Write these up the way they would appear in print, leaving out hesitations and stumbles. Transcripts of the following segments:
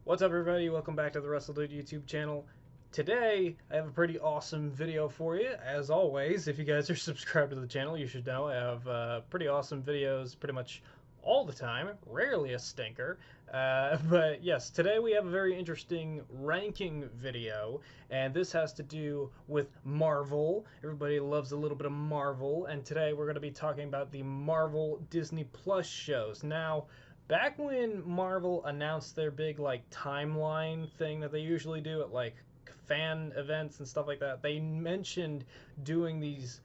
What's up, everybody? Welcome back to the WRESTLEDUDE YouTube channel. Today, I have a pretty awesome video for you. As always, if you guys are subscribed to the channel, you should know I have pretty awesome videos pretty much all the time, rarely a stinker. But yes, today we have a very interesting ranking video, and this has to do with Marvel. Everybody loves a little bit of Marvel, and today we're going to be talking about the Marvel Disney Plus shows. Now, back when Marvel announced their big timeline thing that they usually do at fan events and stuff like that, they mentioned doing these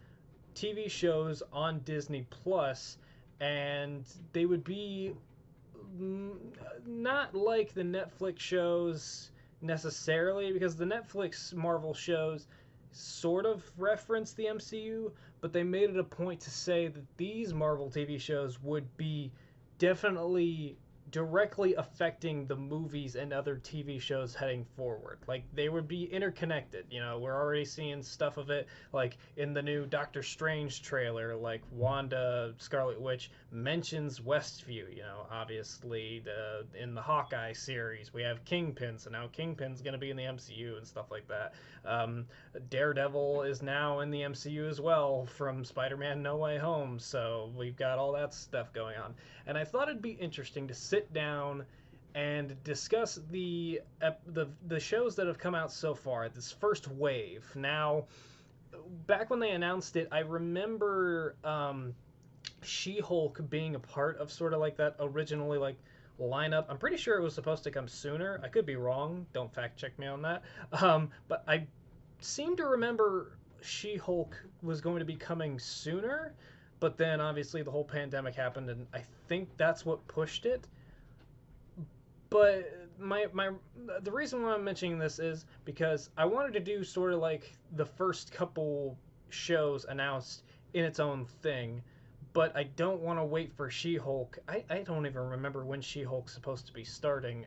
TV shows on Disney Plus, and they would be not like the Netflix shows necessarily, because the Netflix Marvel shows sort of reference the MCU, but they made it a point to say that these Marvel TV shows would be definitely directly affecting the movies and other TV shows heading forward. Like, they would be interconnected. You know, we're already seeing stuff of it, like in the new Doctor Strange trailer, like Wanda, Scarlet Witch mentions Westview. You know, obviously in the Hawkeye series we have Kingpin, so now Kingpin's going to be in the MCU and stuff like that. Daredevil is now in the MCU as well from Spider-Man No Way Home, so we've got all that stuff going on. And I thought it'd be interesting to sit down and discuss the shows that have come out so far, this first wave. Now, back when they announced it, I remember She-Hulk being a part of sort of like that originally lineup. I'm pretty sure it was supposed to come sooner. I could be wrong. Don't fact check me on that. But I seem to remember She-Hulk was going to be coming sooner, but then obviously the whole pandemic happened, and I think that's what pushed it. But the reason why I'm mentioning this is because I wanted to do sort of like the first couple shows announced in its own thing, but I don't want to wait for She-Hulk. I don't even remember when She-Hulk's supposed to be starting,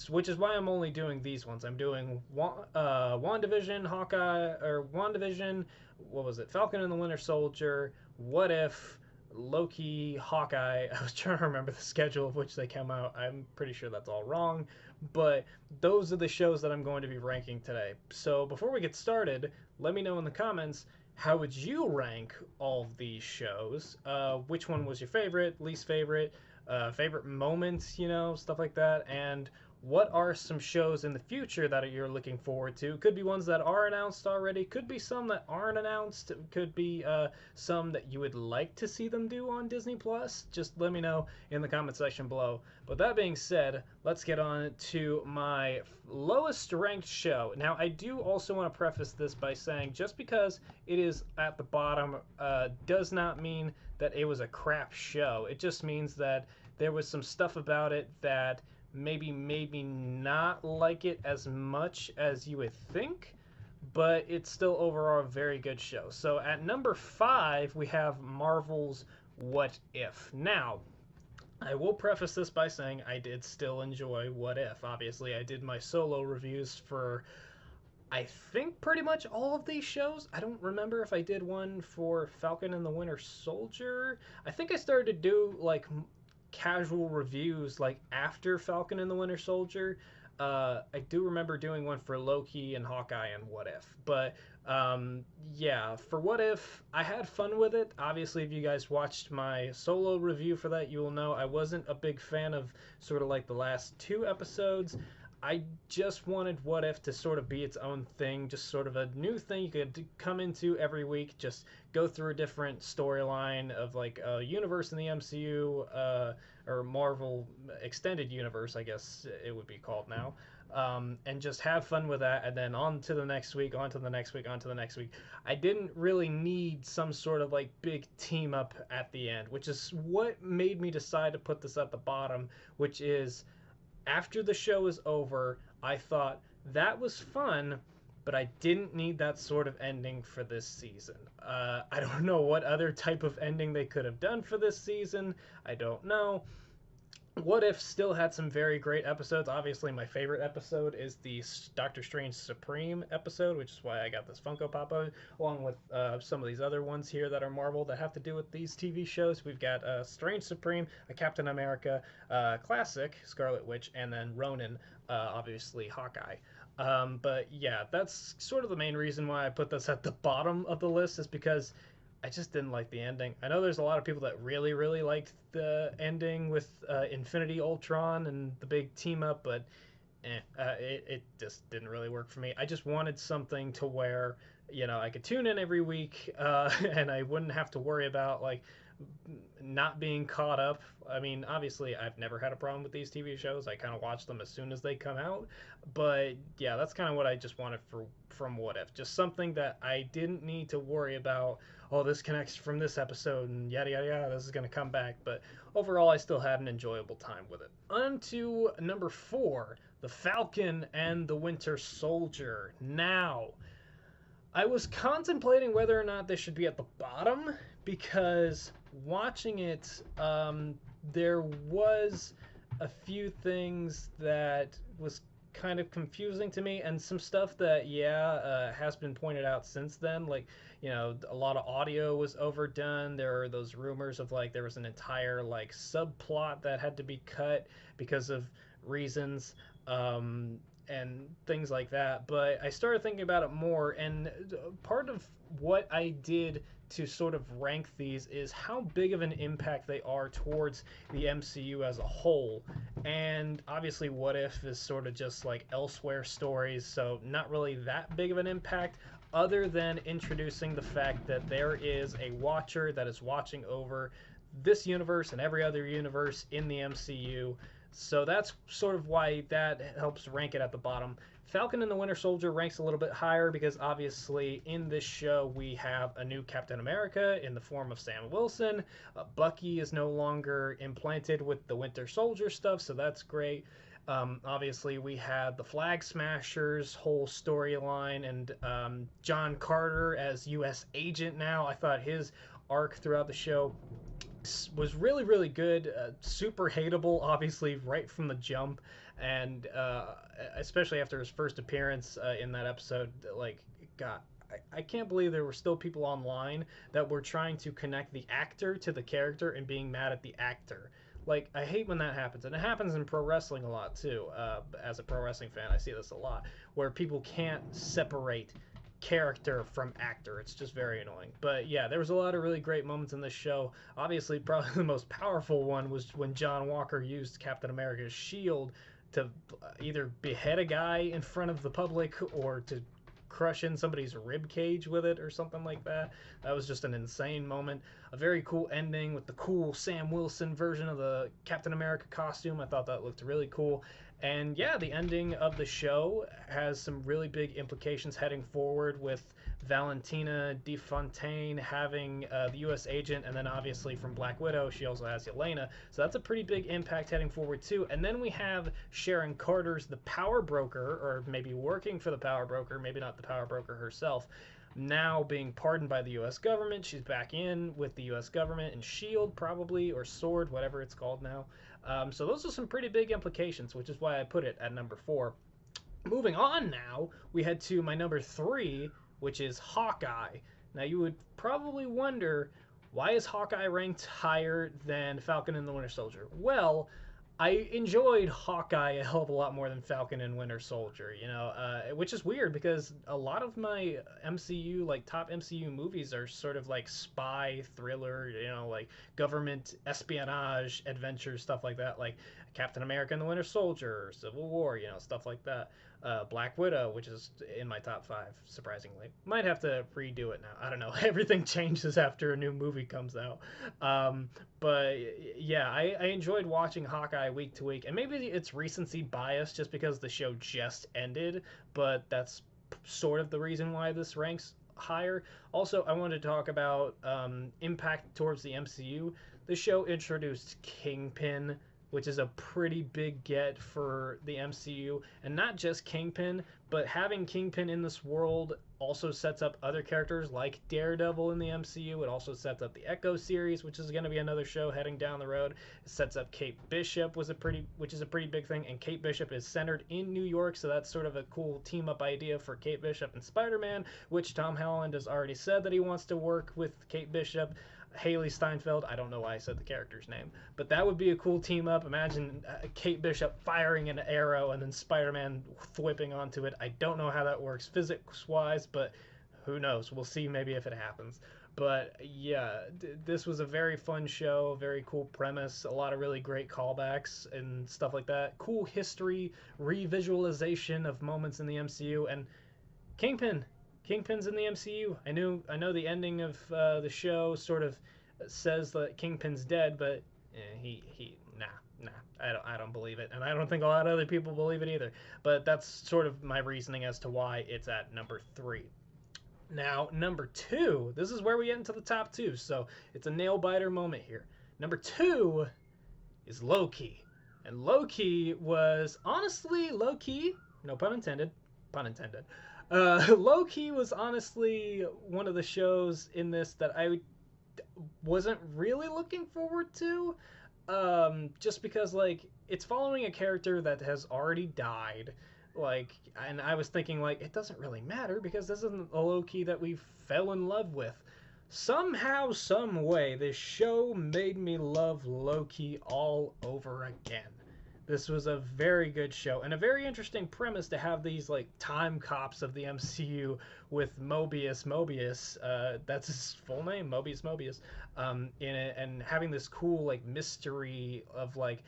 which is why I'm only doing these ones. I'm doing WandaVision, Hawkeye, or WandaVision, what was it, Falcon and the Winter Soldier, What If, Loki, Hawkeye. I was trying to remember the schedule of which they come out. I'm pretty sure that's all wrong, but those are the shows that I'm going to be ranking today. So before we get started, let me know in the comments, how would you rank all of these shows? Which one was your favorite, least favorite, favorite moments, you know, stuff like that, and what are some shows in the future that you're looking forward to? Could be ones that are announced already, could be some that aren't announced, could be some that you would like to see them do on Disney Plus. Just let me know in the comment section below. But that being said, let's get on to my lowest ranked show. Now, I do also want to preface this by saying, just because it is at the bottom does not mean that it was a crap show. It just means that there was some stuff about it that maybe not like it as much as you would think, but it's still overall a very good show. So at number 5, we have Marvel's What If. Now, I will preface this by saying I did still enjoy What If. Obviously, I did my solo reviews for, I think, pretty much all of these shows. I don't remember if I did one for Falcon and the Winter Soldier. I think I started to do casual reviews after Falcon and the Winter Soldier. I do remember doing one for Loki and Hawkeye and What If. But yeah, for What If, I had fun with it. Obviously, if you guys watched my solo review for that, you will know I wasn't a big fan of sort of the last 2 episodes. I just wanted What If to sort of be its own thing, just sort of a new thing you could come into every week, just go through a different storyline of a universe in the MCU, or Marvel Extended Universe, I guess it would be called now, and just have fun with that, and then on to the next week, on to the next week, on to the next week. I didn't really need some sort of big team up at the end, which is what made me decide to put this at the bottom, which is, after the show is over, I thought that was fun, but I didn't need that sort of ending for this season. I don't know what other type of ending they could have done for this season. I don't know. What If still had some very great episodes. Obviously, my favorite episode is the Doctor Strange Supreme episode, which is why I got this Funko Pop out, along with some of these other ones here that are Marvel that have to do with these TV shows. We've got Strange Supreme, a Captain America classic, Scarlet Witch, and then Ronin, obviously Hawkeye. But yeah, that's sort of the main reason why I put this at the bottom of the list, is because I just didn't like the ending. I know there's a lot of people that really, really liked the ending with Infinity Ultron and the big team up, but it just didn't really work for me. I just wanted something to where, I could tune in every week and I wouldn't have to worry about, like, not being caught up. I mean, obviously, I've never had a problem with these TV shows. I kind of watch them as soon as they come out. But yeah, that's kind of what I just wanted from What If. Just something that I didn't need to worry about. Oh, this connects from this episode and yada yada yada. This is gonna come back. But overall, I still had an enjoyable time with it. On to number 4, The Falcon and the Winter Soldier. Now, I was contemplating whether or not this should be at the bottom, because watching it, there was a few things that was kind of confusing to me, and some stuff that has been pointed out since then. Like, a lot of audio was overdone. There are those rumors of, like, there was an entire, like, subplot that had to be cut because of reasons. And things like that. But I started thinking about it more, and part of what I did to sort of rank these is how big of an impact they are towards the MCU as a whole. And obviously, What If is sort of just like elsewhere stories, so not really that big of an impact, other than introducing the fact that there is a watcher that is watching over this universe and every other universe in the MCU. So that's sort of why that helps rank it at the bottom. Falcon and the Winter Soldier ranks a little bit higher because obviously in this show we have a new Captain America in the form of Sam Wilson. Bucky is no longer implanted with the Winter Soldier stuff, so that's great. Obviously, we had the Flag Smashers whole storyline, and John Carter as U.S. agent now. I thought his arc throughout the show was really, really good. Super hateable, obviously, right from the jump, and especially after his first appearance in that episode. Like, God, I can't believe there were still people online that were trying to connect the actor to the character and being mad at the actor. Like, I hate when that happens, and it happens in pro wrestling a lot too. As a pro wrestling fan, I see this a lot, where people can't separate character from actor. It's just very annoying. But yeah, there was a lot of really great moments in this show. Obviously, probably the most powerful one was when John Walker used Captain America's shield to either behead a guy in front of the public or to crush in somebody's rib cage with it or something like that. That was just an insane moment. A very cool ending with the cool Sam Wilson version of the Captain America costume. I thought that looked really cool. And yeah, the ending of the show has some really big implications heading forward, with Valentina De Fontaine having the U.S. agent, and then obviously from Black Widow, she also has Yelena. So that's a pretty big impact heading forward too. And then we have Sharon Carter's the Power Broker, or maybe working for the Power Broker, maybe not the Power Broker herself, now being pardoned by the U.S. government. She's back in with the U.S. government and SHIELD, probably, or SWORD, whatever it's called now. So those are some pretty big implications, which is why I put it at number 4. Moving on now, we head to my number 3, which is Hawkeye. Now, you would probably wonder, why is Hawkeye ranked higher than Falcon and the Winter Soldier? Well, I enjoyed Hawkeye a hell of a lot more than Falcon and Winter Soldier, which is weird because a lot of my MCU, like top MCU movies, are sort of like spy thriller, like government espionage adventures, stuff like that, like Captain America and the Winter Soldier, Civil War, stuff like that. Black Widow, which is in my top 5, surprisingly. Might have to redo it now. I don't know. Everything changes after a new movie comes out. But yeah, I enjoyed watching Hawkeye week to week, and maybe it's recency bias just because the show just ended, but that's sort of the reason why this ranks higher. Also, I wanted to talk about impact towards the MCU. The show introduced Kingpin which is a pretty big get for the MCU. And not just Kingpin, but having Kingpin in this world also sets up other characters like Daredevil in the MCU. It also sets up the Echo series, which is going to be another show heading down the road. It sets up Kate Bishop, which is a pretty big thing, and Kate Bishop is centered in New York, so that's sort of a cool team-up idea for Kate Bishop and Spider-Man, which Tom Holland has already said that he wants to work with Kate Bishop. Haley Steinfeld, I don't know why I said the character's name, but that would be a cool team up. Imagine Kate Bishop firing an arrow and then Spider-Man whipping onto it. I don't know how that works physics-wise, but who knows? We'll see maybe if it happens. But yeah, this was a very fun show, very cool premise, a lot of really great callbacks and stuff like that. Cool history, revisualization of moments in the MCU, and Kingpin's in the MCU. I know the ending of the show sort of says that Kingpin's dead, but nah, I don't believe it, and I don't think a lot of other people believe it either. But that's sort of my reasoning as to why it's at number 3. Now, number 2, this is where we get into the top 2, so it's a nail-biter moment here. Number 2 is Loki. And Loki was honestly, low-key, no pun intended, Loki was honestly one of the shows in this that I wasn't really looking forward to, just because, like, it's following a character that has already died, like, and I was thinking, like, it doesn't really matter because this isn't a Loki that we fell in love with. Somehow, some way, this show made me love Loki all over again. This was a very good show and a very interesting premise to have these like time cops of the MCU with Mobius, that's his full name, Mobius, in it, and having this cool like mystery of like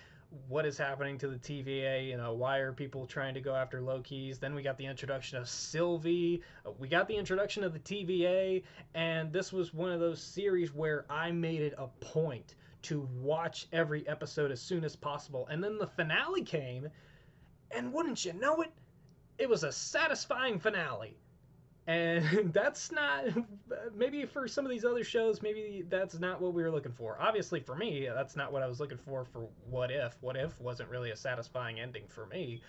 what is happening to the TVA, you know, why are people trying to go after Loki's. Then we got the introduction of Sylvie, we got the introduction of the TVA, and this was one of those series where I made it a point to watch every episode as soon as possible. And then the finale came, and wouldn't you know it, it was a satisfying finale. And that's not, maybe for some of these other shows, maybe that's not what we were looking for. Obviously for me, that's not what I was looking for What If. What If wasn't really a satisfying ending for me.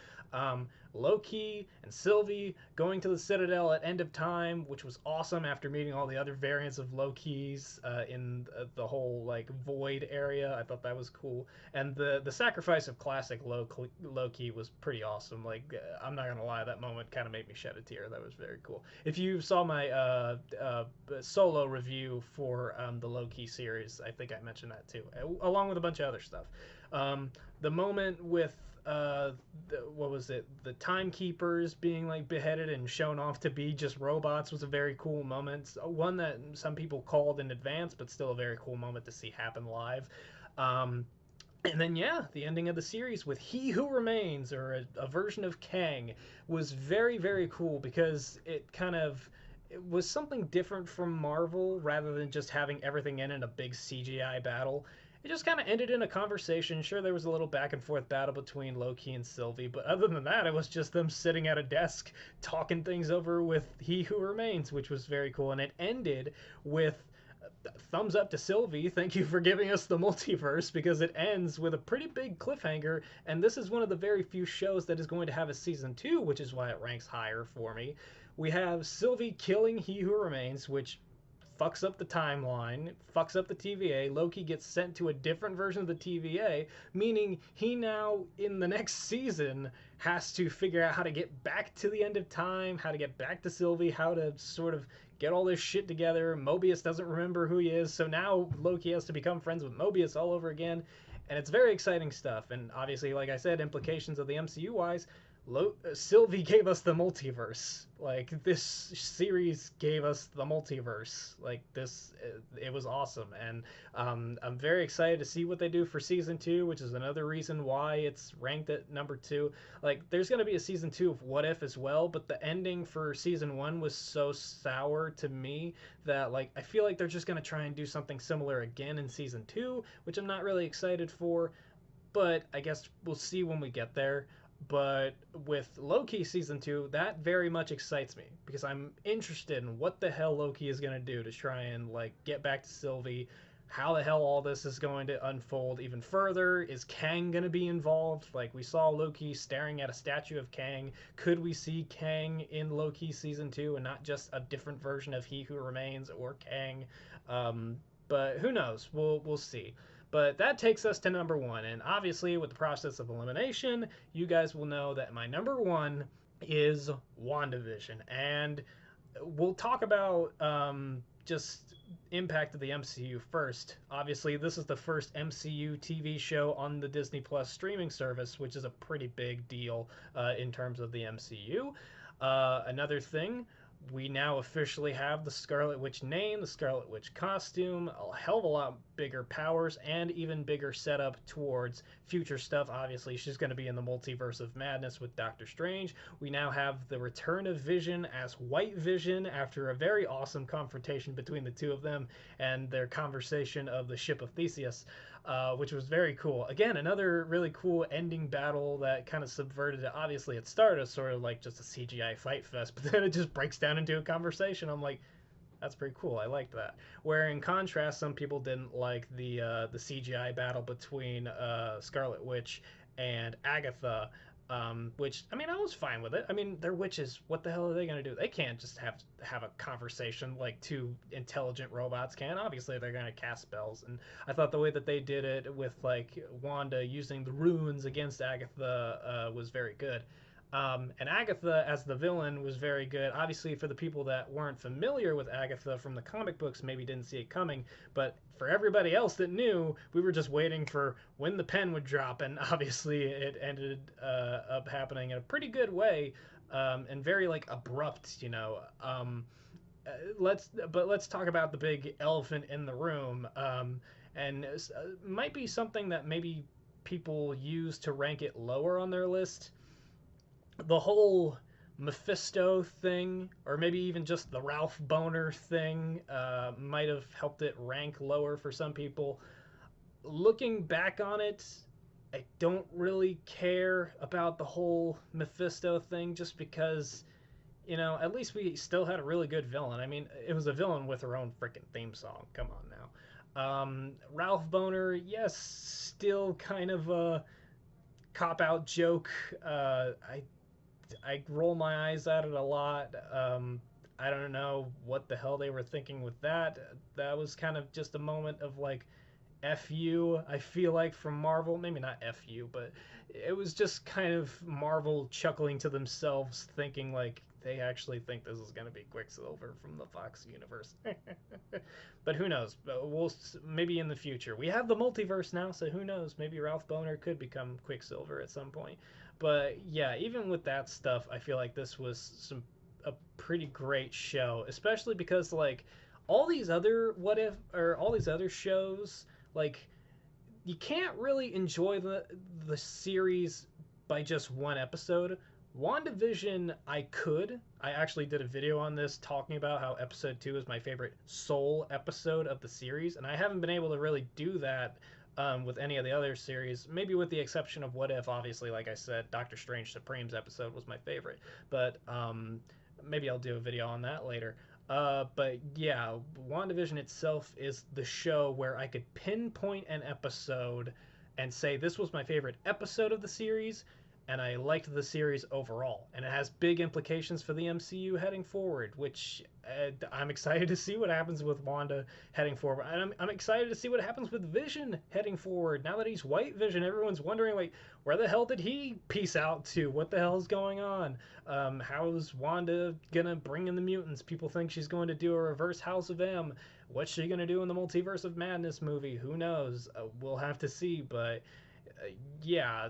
Loki and Sylvie going to the Citadel at End of Time, which was awesome after meeting all the other variants of Loki's in the whole like void area. I thought that was cool. And the sacrifice of classic Loki was pretty awesome. Like, I'm not gonna lie, that moment kind of made me shed a tear. That was very cool. If you saw my solo review for the Loki series, I think I mentioned that too, along with a bunch of other stuff. The moment with what was it, the timekeepers being like beheaded and shown off to be just robots was a very cool moment, one that some people called in advance, but still a very cool moment to see happen live. And then yeah, the ending of the series with He Who Remains, or a version of Kang, was very, very cool because it was something different from Marvel. Rather than just having everything in a big CGI battle, it just kind of ended in a conversation. Sure, there was a little back and forth battle between Loki and Sylvie, but other than that, it was just them sitting at a desk talking things over with He Who Remains, which was very cool. And it ended with thumbs up to Sylvie. Thank you for giving us the multiverse, because it ends with a pretty big cliffhanger. And this is one of the very few shows that is going to have a season 2, which is why it ranks higher for me. We have Sylvie killing He Who Remains, which fucks up the timeline, fucks up the TVA. Loki gets sent to a different version of the TVA, meaning he now, in the next season, has to figure out how to get back to the End of Time, how to get back to Sylvie, how to sort of get all this shit together. Mobius doesn't remember who he is, so now Loki has to become friends with Mobius all over again, and it's very exciting stuff. And obviously, like I said, implications of the MCU-wise, Sylvie gave us the multiverse. Like, this series gave us the multiverse. Like, this, it was awesome. And I'm very excited to see what they do for season 2, which is another reason why it's ranked at number 2. Like, there's going to be a season 2 of What If as well, but the ending for season 1 was so sour to me that, like, I feel like they're just going to try and do something similar again in season 2, which I'm not really excited for, but I guess we'll see when we get there. But with Loki season 2, that very much excites me, because I'm interested in what the hell Loki is going to do to try and like get back to Sylvie. how the hell all this is going to unfold even further. Is Kang going to be involved? Like, we saw Loki staring at a statue of Kang. Could we see Kang in Loki season 2 and not just a different version of He Who Remains or Kang? But who knows? We'll see. But that takes us to number 1, and obviously with the process of elimination, you guys will know that my number 1 is WandaVision, and we'll talk about just impact of the MCU first. Obviously, this is the first MCU TV show on the Disney Plus streaming service, which is a pretty big deal in terms of the MCU. Another thing, we now officially have the Scarlet Witch name, the Scarlet Witch costume, a hell of a lot bigger powers, and even bigger setup towards future stuff. Obviously, she's going to be in the Multiverse of Madness with Doctor Strange. We now have the return of Vision as White Vision after a very awesome confrontation between the two of them and their conversation of the ship of Theseus. Which was very cool. Again, another really cool ending battle that kind of subverted it. Obviously, it started as sort of like just a CGI fight fest, but then it just breaks down into a conversation. I'm like, that's pretty cool. I liked that. Where in contrast, some people didn't like the CGI battle between Scarlet Witch and Agatha. Which, I mean, I was fine with it. I mean, they're witches. What the hell are they going to do? They can't just have a conversation like two intelligent robots can. Obviously, they're going to cast spells. And I thought the way that they did it with, like, Wanda using the runes against Agatha was very good. And Agatha as the villain was very good. Obviously, for the people that weren't familiar with Agatha from the comic books, maybe didn't see it coming. But for everybody else that knew, we were just waiting for when the pen would drop. And obviously, it ended up happening in a pretty good way and very like abrupt, you know. Let's talk about the big elephant in the room. And might be something that maybe people use to rank it lower on their list. The whole Mephisto thing, or maybe even just the Ralph Boner thing, might have helped it rank lower for some people. Looking back on it, I don't really care about the whole Mephisto thing just because, you know, at least we still had a really good villain. I mean, it was a villain with her own freaking theme song. Come on now. Ralph Boner, yes, still kind of a cop-out joke. I roll my eyes at it a lot. I don't know what the hell they were thinking with that. That was kind of just a moment of like, F you, I feel like, from Marvel. Maybe not F you, but it was just kind of Marvel chuckling to themselves, thinking like they actually think this is going to be Quicksilver from the Fox universe. But who knows? We'll maybe in the future. We have the multiverse now, so who knows? Maybe Ralph Boner could become Quicksilver at some point. But yeah, even with that stuff, I feel like this was a pretty great show, especially because like all these other all these other shows, like you can't really enjoy the series by just one episode. WandaVision, I actually did a video on this talking about how episode 2 is my favorite sole episode of the series, and I haven't been able to really do that with any of the other series, maybe with the exception of What If. Obviously, like I said, Doctor Strange Supreme's episode was my favorite, but maybe I'll do a video on that later. But yeah, WandaVision itself is the show where I could pinpoint an episode and say this was my favorite episode of the series, and I liked the series overall. And it has big implications for the MCU heading forward, which I'm excited to see what happens with Wanda heading forward. And I'm excited to see what happens with Vision heading forward. Now that he's White Vision, everyone's wondering, like, where the hell did he peace out to? What the hell's going on? How is Wanda gonna bring in the mutants? People think she's going to do a reverse House of M. What's she gonna do in the Multiverse of Madness movie? Who knows? We'll have to see, but yeah,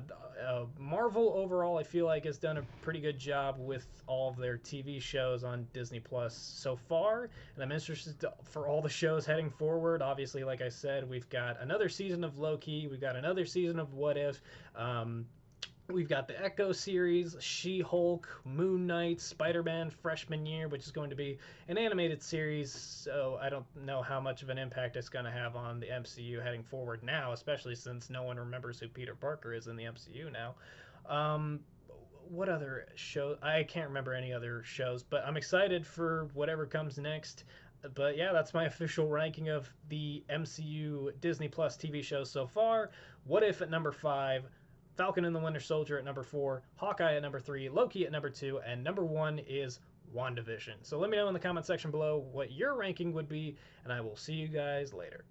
Marvel overall, I feel like, has done a pretty good job with all of their TV shows on Disney Plus so far, and I'm interested for all the shows heading forward. Obviously, like I said, we've got another season of Loki, we've got another season of What If, we've got the Echo series, She-Hulk, Moon Knight, Spider-Man Freshman Year, which is going to be an animated series, so I don't know how much of an impact it's going to have on the MCU heading forward now, especially since no one remembers who Peter Parker is in the MCU now. What other shows? I can't remember any other shows, but I'm excited for whatever comes next. But yeah, that's my official ranking of the MCU Disney Plus TV shows so far. What If at number 5, Falcon and the Winter Soldier at number 4, Hawkeye at number 3, Loki at number 2, and number 1 is WandaVision. So let me know in the comment section below what your ranking would be, and I will see you guys later.